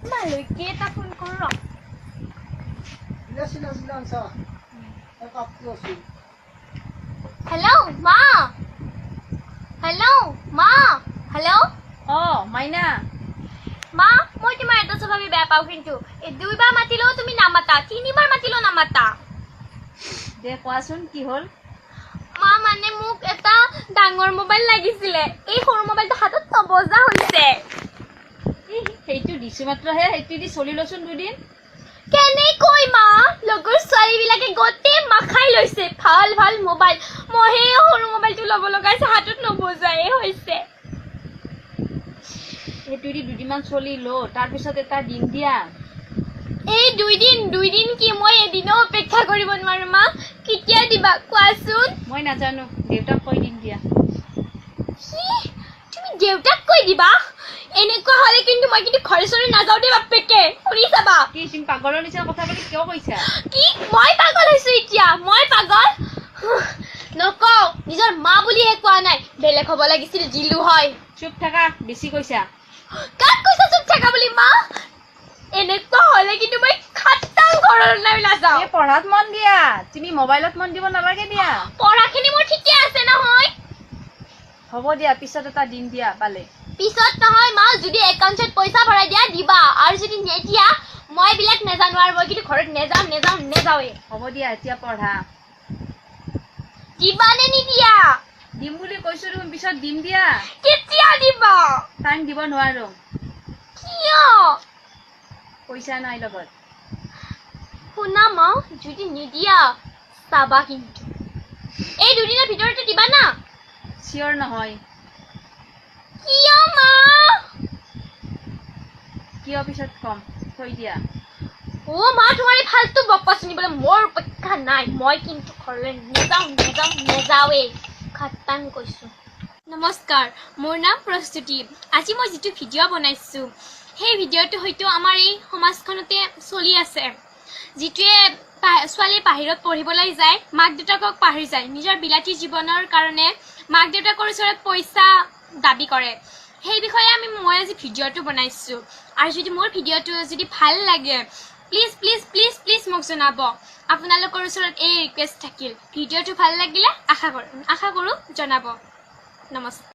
মালৈকে এটা ফোন কৰো হেল্ল' মা হেল্ল' মাইনা মা মই তোমাৰ এটা স্বভাৱে বেয়া পাওঁ কিন্তু এই দুইবাৰ মাতিলেও তুমি নামাতা তিনিবাৰ মাতিলেও নামাতা দে কোৱাচোন কি হ'ল মা মানে মোক এটা ডাঙৰ মোবাইল লাগিছিলে এই সৰু মোবাইলটো হাতত নবজা হৈছে সেইটো দিছো মাত্ৰহে সেইটো দি চলি লচোন দুদিন কেনেকৈ মা লগৰ ছোৱালীবিলাকে গোটেই মাখাই লৈছে ভাল ভাল মোবাইল মই সেই সৰু মোবাইলটো ল'ব লগা আছে হাতত নবজাই হৈছে সেইটো দি দুদিনমান চলি ল তাৰপিছত এটা দিন দিয়া এই দুইদিন কি মই এদিনো অপেক্ষা কৰিব নোৱাৰো মা কেতিয়া দিবা কোৱাচোন মই নাজানো দেউতাক কৈ দিম দিয়া কি তুমি দেউতাক কৈ দিবা এনেকুৱা হলে কিন্তু মই কিন্তু ঘৰে চৰে নাযাওঁ দেই বাপেকে শুনি চাবা কি তুমি পাগলৰ নিচিনা কথা পাতি কিয় কৈছা কি মই পাগল হৈছো এতিয়া মই পাগল নকওঁ নিজৰ মা বুলিহে কোৱা নাই বেলেগ হ'ব লাগিছিল জিলু হয় চুপ থাকা বেছি কৈছা কাক কৈছা চুপ থাকা বুলি মা এনেকুৱা হলে কিন্তু মই খাটাং ঘৰলৈ নাযাওঁ এই পঢ়াত মন দিয়া তুমি মোবাইলত মন দিব নালাগে দিয়া পঢ়াখিনি মোৰ ঠিকে আছে নহয় হ'ব দিয়া পিছত এটা দিন দিয়া পালে পিছত নহয় মা যদি একাউণ্টত পইচা ভৰাই দিয়া দিবা আৰু যদি নিদিয়া মই বিলাক নেজানো আৰু মই কিন্তু ঘৰত নেযাওঁৱে হ'ব দিয়া এতিয়া পঢ়া দিবা নে নিদিয়া দিম বুলি কৈছো তুমি পিছত দিম দিয়া কেতিয়া দিবা টাইম দিব নোৱাৰো কিয় পইচা নাই লগত শুনা মা যদি নিদিয়া চাবা কিন্তু এই দুদিনৰ ভিতৰতে দিবা না চিয়ৰ নহয় কিয় মা কিয় পিছত কম থৈ দিয়া অ মা তোমাৰ এই ফালতু বকৱা শুনিবলৈ মোৰ অপেক্ষা নাই মই কিন্তু ঘৰলৈ নেযাওঁৱে খাটাং কৈছো নমস্কাৰ মোৰ নাম প্ৰস্তুতি আজি মই যিটো ভিডিঅ' বনাইছো সেই ভিডিঅ'টো হয়তো আমাৰ এই সমাজখনতে চলি আছে যিটোৱে ছোৱালী বাহিৰত পঢ়িবলৈ যায় মাক দেউতাকক পাহৰি যায় নিজৰ বিলাতী জীৱনৰ কাৰণে মাক দেউতাকৰ ওচৰত পইচা দাবী কৰে সেই বিষয়ে মই আজি ভিডিঅ'টো বনাইছো আৰু যদি মোৰ ভিডিঅ'টো যদি ভাল লাগে প্লিজ মোক জনাব আপোনালোকৰ ওচৰত এই ৰিকুৱেষ্ট থাকিল ভিডিঅ'টো ভাল লাগিলে আশা কৰোঁ জনাব নমস্কাৰ